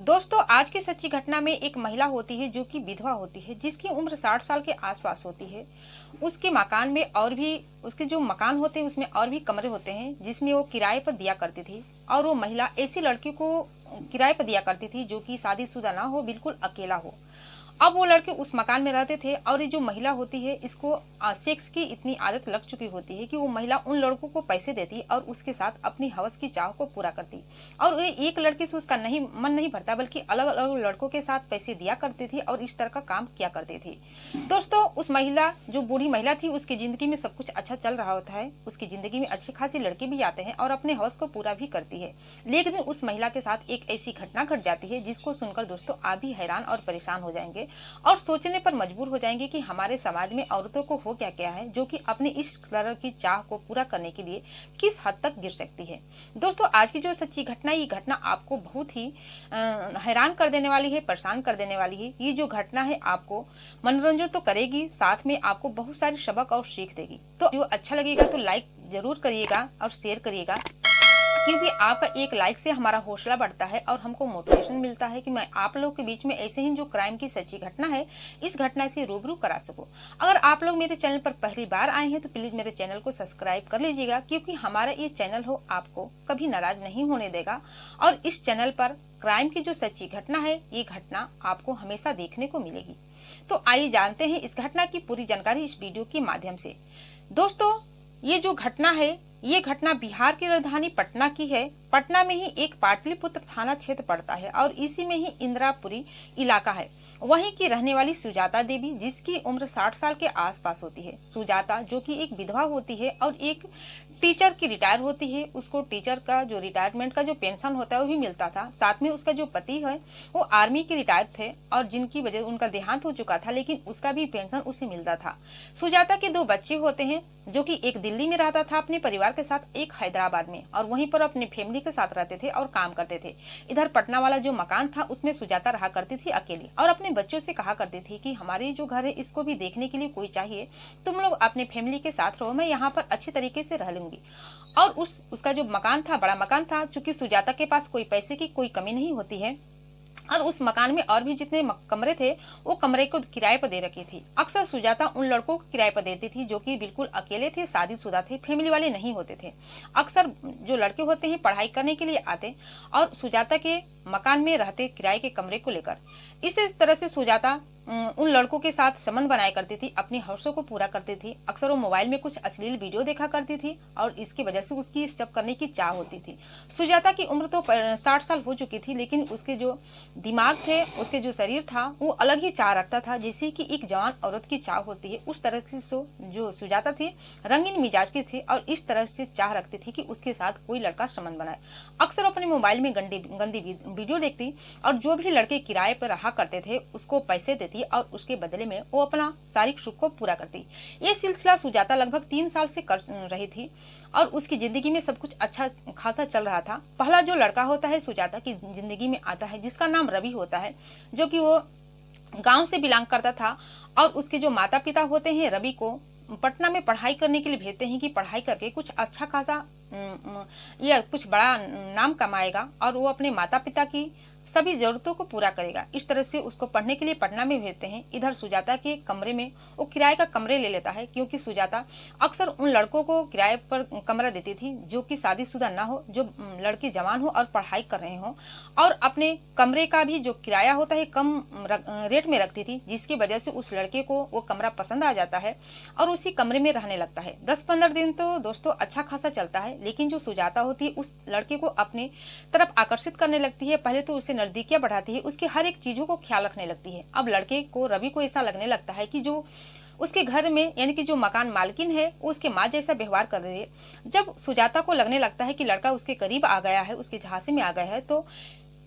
दोस्तों, आज की सच्ची घटना में एक महिला होती है जो कि विधवा होती है, जिसकी उम्र 60 साल के आसपास होती है। उसके मकान में और भी उसके जो मकान होते हैं उसमें और भी कमरे होते हैं जिसमें वो किराए पर दिया करती थी। और वो महिला ऐसी लड़की को किराए पर दिया करती थी जो कि शादीशुदा ना हो, बिल्कुल अकेला हो। अब वो लड़के उस मकान में रहते थे और ये जो महिला होती है इसको सेक्स की इतनी आदत लग चुकी होती है कि वो महिला उन लड़कों को पैसे देती और उसके साथ अपनी हवस की चाह को पूरा करती। और वो एक लड़के से उसका मन नहीं भरता, बल्कि अलग अलग लड़कों के साथ पैसे दिया करती थी और इस तरह का काम किया करती थी। दोस्तों, उस महिला जो बूढ़ी महिला थी उसकी जिंदगी में सब कुछ अच्छा चल रहा होता है, उसकी जिंदगी में अच्छे खासे लड़के भी आते हैं और अपने हवस को पूरा भी करती है। लेकिन उस महिला के साथ एक ऐसी घटना घट जाती है जिसको सुनकर दोस्तों आप भी हैरान और परेशान हो जाएंगे और सोचने पर मजबूर हो जाएंगे कि हमारे समाज में औरतों को हो क्या क्या है जो कि अपनी इस तरह की चाह को पूरा करने के लिए किस हद तक गिर सकती है। दोस्तों, आज की जो सच्ची घटना, ये घटना आपको बहुत ही हैरान कर देने वाली है, परेशान कर देने वाली है। ये जो घटना है आपको मनोरंजन तो करेगी, साथ में आपको बहुत सारी सबक और सीख देगी। तो जो अच्छा लगेगा तो लाइक जरूर करिएगा और शेयर करिएगा, क्योंकि आपका एक लाइक से हमारा हौसला बढ़ता है और हमको मोटिवेशन मिलता है कि मैं आप लोगों के बीच में ऐसे ही जो क्राइम की सच्ची घटना है इस घटना से रूबरू करा सकूं। अगर आप लोग मेरे चैनल पर पहली बार आए हैं तो प्लीज मेरे चैनल को सब्सक्राइब कर लीजिएगा, क्योंकि हमारा ये चैनल हो आपको कभी नाराज नहीं होने देगा। और इस चैनल पर क्राइम की जो सच्ची घटना है ये घटना आपको हमेशा देखने को मिलेगी। तो आइए जानते हैं इस घटना की पूरी जानकारी इस वीडियो के माध्यम से। दोस्तों, ये जो घटना है ये घटना बिहार की राजधानी पटना की है। पटना में ही एक पाटलिपुत्र थाना क्षेत्र पड़ता है और इसी में ही इंदिरापुरी इलाका है। वहीं की रहने वाली सुजाता देवी, जिसकी उम्र 60 साल के आसपास होती है। सुजाता जो कि एक विधवा होती है और एक टीचर की रिटायर होती है। उसको टीचर का जो रिटायरमेंट का जो पेंशन होता है वो भी मिलता था। साथ में उसका जो पति है वो आर्मी के रिटायर थे और जिनकी वजह उनका देहांत हो चुका था, लेकिन उसका भी पेंशन उसे मिलता था। सुजाता के 2 बच्चे होते हैं, जो कि एक दिल्ली में रहता था अपने परिवार के साथ, एक हैदराबाद में, और वहीं पर अपने फैमिली के साथ रहते थे और काम करते थे। इधर पटना वाला जो मकान था उसमें सुजाता रहा करती थी अकेली और अपने बच्चों से कहा करती थी कि हमारी जो घर है इसको भी देखने के लिए कोई चाहिए, तुम लोग अपने फैमिली के साथ रहो, मैं यहाँ पर अच्छे तरीके से रह लूंगी। और उसका जो मकान था बड़ा मकान था, चूंकि सुजाता के पास कोई पैसे की कोई कमी नहीं होती है और उस मकान में और भी जितने कमरे थे वो कमरे को किराए पर दे रखी थी। अक्सर सुजाता उन लड़कों को किराए पर देती थी जो कि बिल्कुल अकेले थे, शादीशुदा थे, फैमिली वाले नहीं होते थे। अक्सर जो लड़के होते हैं पढ़ाई करने के लिए आते और सुजाता के मकान में रहते किराए के कमरे को लेकर। इसी तरह से सुजाता उन लड़कों के साथ संबंध बनाया करती थी, अपनी हर्षों को पूरा करती थी। अक्सर वो मोबाइल में कुछ अश्लील वीडियो देखा करती थी और इसकी वजह से उसकी सब करने की चाह होती थी। सुजाता की उम्र तो 60 साल हो चुकी थी, लेकिन उसके जो दिमाग थे, उसके जो शरीर था वो अलग ही चाह रखता था, जैसे कि एक जवान औरत की चाह होती है। उस तरह से जो सुजाता थी रंगीन मिजाज की थी और इस तरह से चाह रखती थी कि उसके साथ कोई लड़का संबंध बनाए। अक्सर अपने मोबाइल में गंदी वीडियो देखती और जो भी लड़के किराए पर रहा करते थे उसको पैसे देती और उसके बदले में वो अपना शारीरिक सुख को पूरा करती। ये सिलसिला सुजाता लगभग 3 साल से कर रही थी और उसकी जिंदगी में सब कुछ अच्छा खासा चल रहा था। पहला जो लड़का होता है सुजाता की जिंदगी में आता है, जिसका नाम रवि होता है, जो कि वो गांव से बिलोंग करता था। और उसके जो माता पिता होते हैं रवि को पटना में पढ़ाई करने के लिए भेजते हैं कि पढ़ाई करके कुछ अच्छा खासा या कुछ बड़ा नाम कमाएगा और वो अपने माता पिता की सभी जरूरतों को पूरा करेगा। इस तरह से उसको पढ़ने के लिए पटना में भेजते हैं। इधर सुजाता के कमरे में वो किराए का कमरे ले लेता है, क्योंकि सुजाता अक्सर उन लड़कों को किराए पर कमरा देती थी जो कि शादीशुदा ना हो, जो लड़के जवान हो और पढ़ाई कर रहे हो, और अपने कमरे का भी जो किराया होता है कम रेट में रखती थी, जिसकी वजह से उस लड़के को वो कमरा पसंद आ जाता है और उसी कमरे में रहने लगता है। 10-15 दिन तो दोस्तों अच्छा खासा चलता है, लेकिन जो सुजाता होती है उस लड़के को अपनी तरफ आकर्षित करने लगती है। पहले तो उसे नजदीकियां बढ़ाती है, उसकी हर एक चीजों को ख्याल रखने लगती है। अब लड़के को रवि को ऐसा लगने लगता है कि जो उसके घर में यानी कि जो मकान मालकिन है वो उसके माँ जैसा व्यवहार कर रही है। जब सुजाता को लगने लगता है कि लड़का उसके करीब आ गया है, उसके झांसे में आ गया है, तो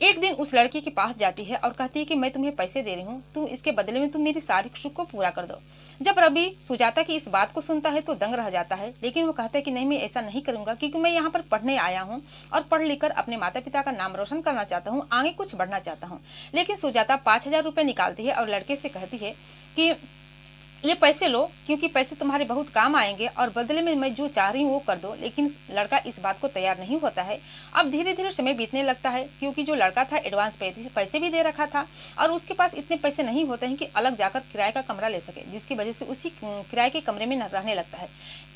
एक दिन उस लड़की के पास जाती है और कहती है कि मैं तुम्हें पैसे दे रही हूँ, तुम इसके बदले में तुम मेरी शारीरिक सुख को पूरा कर दो। जब रवि सुजाता की इस बात को सुनता है तो दंग रह जाता है, लेकिन वो कहता है कि नहीं, मैं ऐसा नहीं करूंगा, क्योंकि मैं यहाँ पर पढ़ने आया हूँ और पढ़ लिख कर अपने माता पिता का नाम रोशन करना चाहता हूँ, आगे कुछ बढ़ना चाहता हूँ। लेकिन सुजाता 5,000 रुपये निकालती है और लड़के से कहती है कि ये पैसे लो, क्योंकि पैसे तुम्हारे बहुत काम आएंगे और बदले में मैं जो चाह रही हूँ वो कर दो। लेकिन लड़का इस बात को तैयार नहीं होता है। अब धीरे धीरे समय बीतने लगता है, क्योंकि जो लड़का था एडवांस पैसे भी दे रखा था और उसके पास इतने पैसे नहीं होते हैं कि अलग जाकर किराए का कमरा ले सके, जिसकी वजह से उसी किराए के कमरे में रहने लगता है।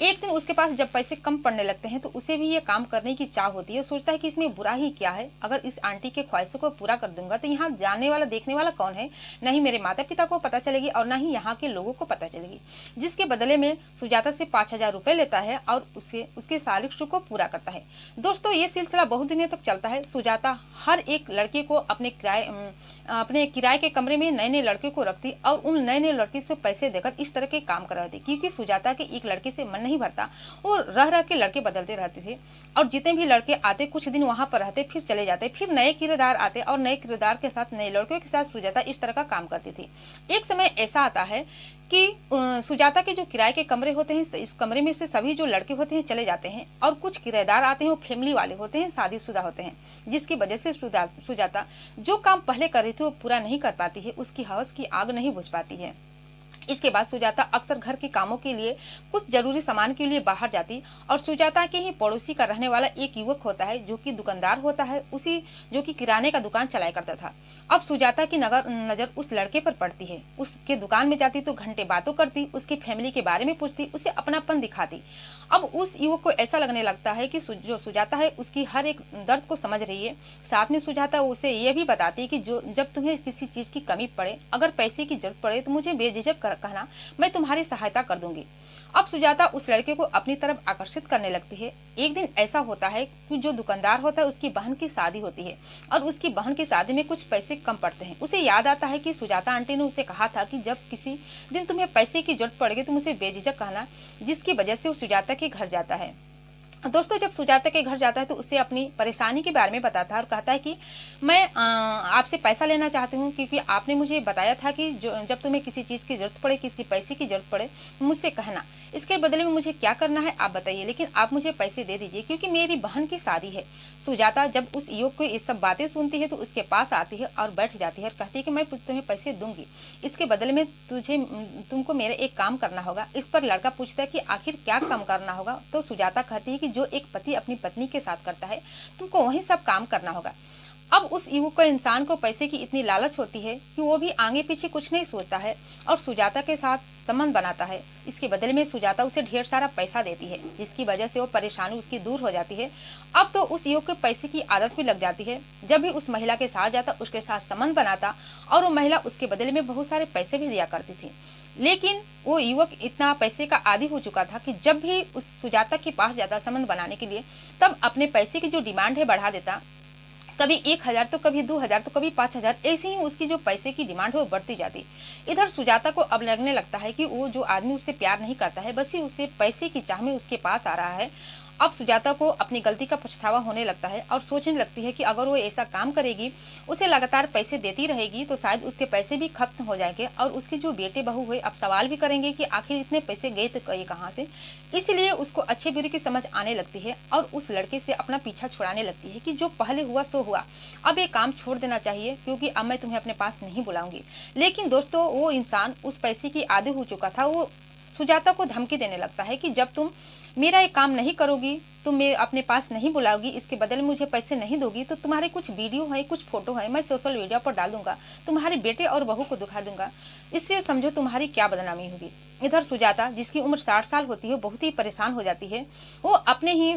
एक दिन उसके पास जब पैसे कम पड़ने लगते हैं तो उसे भी ये काम करने की चाह होती है। सोचता है कि इसमें बुरा ही क्या है, अगर इस आंटी के ख्वाहिशों को पूरा कर दूंगा तो यहाँ जानने वाला देखने वाला कौन है, न ही मेरे माता पिता को पता चलेगी और न ही यहाँ के लोगों को पता चलेगी। जिसके बदले में सुजाता से 5,000 रुपए लेता है और उसके सारे इच्छा को पूरा करता है। दोस्तों, ये सिलसिला बहुत दिनों तक चलता है। सुजाता हर एक लड़के को अपने किराए के कमरे में नए नए लड़के को रखती और उन नए नए लड़के से पैसे देकर इस तरह के काम करवाती, क्योंकि सुजाता के एक लड़के से मन नहीं भरता। वो रह रह के लड़के बदलते रहते थे और जितने भी लड़के आते कुछ दिन वहां पर रहते, फिर चले जाते, फिर नए किरदार आते और नए किरदार के साथ नए लड़कों के साथ सुजाता इस तरह का काम करती थी। एक समय ऐसा आता है कि सुजाता के जो किराए के कमरे होते हैं, इस कमरे में से सभी जो लड़के होते हैं चले जाते हैं और कुछ किराएदार आते हैं, वो फैमिली वाले होते हैं, शादीशुदा होते हैं, जिसकी वजह से सुजाता जो काम पहले कर रही थी वो पूरा नहीं कर पाती है, उसकी हवस की आग नहीं बुझ पाती है। इसके बाद सुजाता अक्सर घर के कामों के लिए कुछ जरूरी सामान के लिए बाहर जाती और सुजाता के ही पड़ोसी का रहने वाला एक युवक होता है जो कि दुकानदार होता है, उसी जो कि किराने का दुकान चलाया करता था। अब सुजाता की नजर उस लड़के पर पड़ती है। उसके दुकान में जाती तो घंटे बातों करती, उसकी फैमिली के बारे में पूछती, उसे अपनापन दिखाती। अब उस युवक को ऐसा लगने लगता है कि जो सुजाता है उसकी हर एक दर्द को समझ रही है। साथ में सुजाता उसे यह भी बताती है कि जब तुम्हें किसी चीज की कमी पड़े, अगर पैसे की जरूरत पड़े तो मुझे बेझिझक कहना, मैं तुम्हारी सहायता कर दूंगी। अब सुजाता उस लड़के को अपनी तरफ आकर्षित करने लगती है। एक दिन ऐसा होता है कि जो दुकानदार होता है उसकी बहन की शादी होती है और उसकी बहन की शादी में कुछ पैसे कम पड़ते हैं। उसे याद आता है कि सुजाता आंटी ने उसे कहा था कि जब किसी दिन तुम्हें पैसे की जरूरत पड़ेगी तो मुझे बेझिझक कहना, जिसकी वजह से वो सुजाता के घर जाता है। दोस्तों, जब सुजाता के घर जाता है तो उसे अपनी परेशानी के बारे में बताता है और कहता है कि मैं आपसे पैसा लेना चाहती हूँ, क्योंकि आपने मुझे बताया था कि जब तुम्हें किसी चीज़ की जरूरत पड़े, किसी पैसे की जरूरत पड़े, मुझसे कहना। इसके बदले में मुझे क्या करना है आप बताइए, लेकिन आप मुझे पैसे दे दीजिए क्योंकि मेरी बहन की शादी है। सुजाता जब उस युवक को ये सब बातें सुनती है तो उसके पास आती है और बैठ जाती है और कहती है कि मैं तुम्हें पैसे दूंगी, इसके बदले में तुमको मेरा एक काम करना होगा। इस पर लड़का पूछता है कि आखिर क्या काम करना होगा, तो सुजाता कहती है कि जो एक पति अपनी पत्नी के साथ करता है तुमको वही सब काम करना होगा। अब उस युवक को, इंसान को पैसे की इतनी लालच होती है कि वो भी आगे पीछे कुछ नहीं सोचता है और सुजाता के साथ संबंध बनाता है। इसके बदले में सुजाता उसे ढेर सारा पैसा देती है, जिसकी वजह से वो परेशानी उसकी दूर हो जाती है। अब तो उस युवक को पैसे की आदत भी लग जाती है। जब भी उस महिला के साथ जाता उसके साथ संबंध बनाता और वो महिला उसके बदले में बहुत सारे पैसे भी दिया करती थी। लेकिन वो युवक इतना पैसे का आदी हो चुका था कि जब भी उस सुजाता के पास जाता संबंध बनाने के लिए, तब अपने पैसे की जो डिमांड है बढ़ा देता। कभी 1,000 तो कभी 2,000 तो कभी 5,000, ऐसे ही उसकी जो पैसे की डिमांड है वो बढ़ती जाती। इधर सुजाता को अब लगने लगता है कि वो जो आदमी उससे प्यार नहीं करता है, बस ही उसे पैसे की चाह में उसके पास आ रहा है। अब सुजाता को अपनी गलती का पछतावा होने लगता है और सोचने लगती है कि अगर वो ऐसा काम करेगी, उसे लगातार पैसे देती रहेगी, तो शायद उसके पैसे भी खत्म हो जाएंगे और उसके जो बेटे बहू हुए अब सवाल भी करेंगे कि आखिर इतने पैसे गए तो गए कहाँ से। इसलिए उसको अच्छे बुरे की समझ आने लगती है और उस लड़के से अपना पीछा छुड़ाने लगती है कि जो पहले हुआ सो हुआ, अब ये काम छोड़ देना चाहिए क्योंकि अब मैं तुम्हें अपने पास नहीं बुलाऊंगी। लेकिन दोस्तों, वो इंसान उस पैसे की आदी हो चुका था। वो सुजाता को धमकी देने लगता है कि जब तुम मेरा एक काम नहीं करोगी, तुम मैं अपने पास नहीं बुलाओगी, इसके बदले में मुझे पैसे नहीं दोगी, तो तुम्हारे कुछ वीडियो है, कुछ फोटो है, मैं सोशल मीडिया पर डाल दूंगा, तुम्हारे बेटे और बहू को दिखा दूंगा, इससे समझो तुम्हारी क्या बदनामी होगी। इधर सुजाता, जिसकी उम्र 60 साल होती है, बहुत ही परेशान हो जाती है। वो अपने ही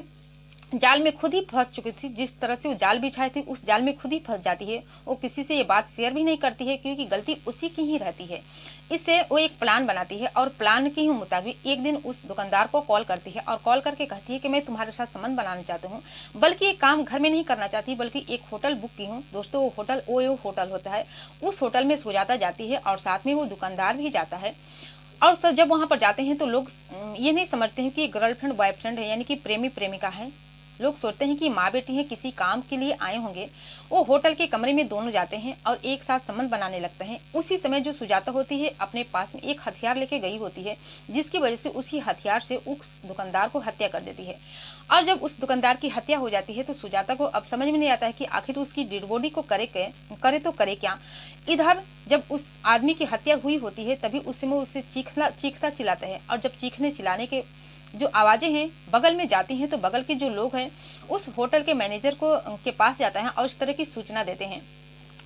जाल में खुद ही फंस चुकी थी। जिस तरह से वो जाल बिछाई थी उस जाल में खुद ही फंस जाती है। वो किसी से ये बात शेयर भी नहीं करती है क्योंकि गलती उसी की ही रहती है। इससे वो एक प्लान बनाती है और प्लान के ही मुताबिक एक दिन उस दुकानदार को कॉल करती है और कॉल करके कहती है कि मैं तुम्हारे साथ संबंध बनाना चाहती हूँ, बल्कि एक काम घर में नहीं करना चाहती, बल्कि एक होटल बुक की हूँ। दोस्तों, वो होटल ओयो होटल होता है। उस होटल में सुजाता जाती है और साथ में वो दुकानदार भी जाता है। और जब वहाँ पर जाते हैं तो लोग ये नहीं समझते हैं कि गर्लफ्रेंड बॉयफ्रेंड है, यानी कि प्रेमी प्रेमिका है। लोग सोचते हैं कि माँ बेटी हैं, किसी काम के लिए आए होंगे। वो होटल के कमरे में दोनों जाते हैं और एक साथ संबंध बनाने लगते हैं। उसी समय जो सुजाता होती है अपने पास में एक हथियार लेके गई होती है, जिसकी वजह से उसी हथियार से उस दुकानदार को हत्या कर देती है। और जब उस दुकानदार की हत्या हो जाती है तो सुजाता को अब समझ में नहीं आता है कि आखिर उसकी डेड बॉडी को करे तो करे क्या। इधर जब उस आदमी की हत्या हुई होती है तभी उस समय उसे चीखता चिल्लाता है, और जब चीखने चिल्लाने के जो आवाजें हैं बगल में जाती हैं तो बगल के जो लोग हैं उस होटल के मैनेजर को के पास जाता है और इस तरह की सूचना देते हैं।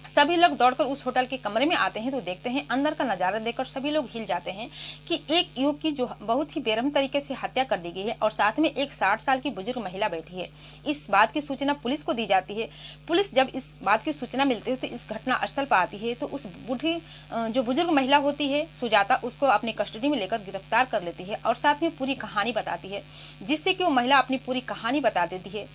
सभी लोग दौड़कर उस होटल के कमरे में आते हैं तो देखते हैं, अंदर का नजारा देखकर सभी लोग हिल जाते हैं कि एक युवक की जो बहुत ही बेरहम तरीके से हत्या कर दी गई है और साथ में एक 60 साल की बुजुर्ग महिला बैठी है। इस बात की सूचना पुलिस को दी जाती है। पुलिस जब इस बात की सूचना मिलती है तो इस घटना स्थल पर आती है तो उस बूढ़ी जो बुजुर्ग महिला होती है सुजाता, उसको अपनी कस्टडी में लेकर गिरफ्तार कर लेती है और साथ में पूरी कहानी बताती है, जिससे कि वो महिला अपनी पूरी कहानी बता देती है।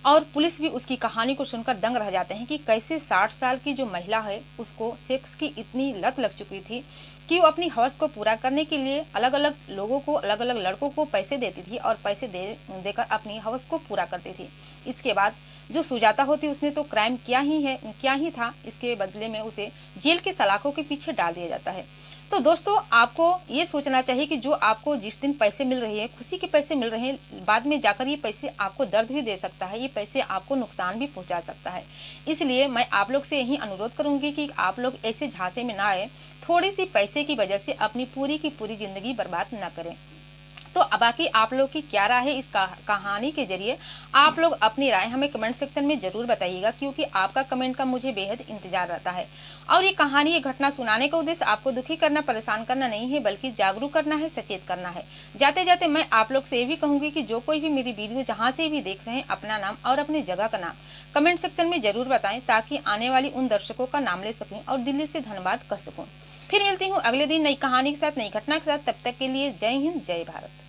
और पुलिस भी उसकी कहानी को सुनकर दंग रह जाते हैं कि कैसे 60 साल की जो महिला है उसको सेक्स की इतनी लत लग चुकी थी कि वो अपनी हवस को पूरा करने के लिए अलग अलग लोगों को, अलग अलग लड़कों को पैसे देती थी और पैसे देकर अपनी हवस को पूरा करती थी। इसके बाद जो सुजाता होती उसने तो क्राइम क्या ही था, इसके बदले में उसे जेल के सलाखों के पीछे डाल दिया जाता है। तो दोस्तों, आपको ये सोचना चाहिए कि जो आपको जिस दिन पैसे मिल रहे हैं, खुशी के पैसे मिल रहे हैं, बाद में जाकर ये पैसे आपको दर्द भी दे सकता है, ये पैसे आपको नुकसान भी पहुंचा सकता है। इसलिए मैं आप लोग से यही अनुरोध करूंगी कि आप लोग ऐसे झांसे में ना आए, थोड़ी सी पैसे की वजह से अपनी पूरी की पूरी जिंदगी बर्बाद ना करें। तो बाकी आप लोग की क्या राय है इस कहानी के जरिए, आप लोग अपनी राय हमें कमेंट सेक्शन में जरूर बताइएगा, क्योंकि आपका कमेंट का मुझे बेहद इंतजार रहता है। और ये कहानी, ये घटना सुनाने का उद्देश्य आपको दुखी करना, परेशान करना नहीं है, बल्कि जागरूक करना है, सचेत करना है। जाते जाते मैं आप लोग से ये भी कहूंगी कि जो कोई भी मेरी वीडियो जहाँ से भी देख रहे हैं, अपना नाम और अपनी जगह का नाम कमेंट सेक्शन में जरूर बताएं, ताकि आने वाली उन दर्शकों का नाम ले सकूं और दिल्ली से धन्यवाद कह सकूं। फिर मिलती हूँ अगले दिन नई कहानी के साथ, नई घटना के साथ। तब तक के लिए जय हिंद, जय भारत।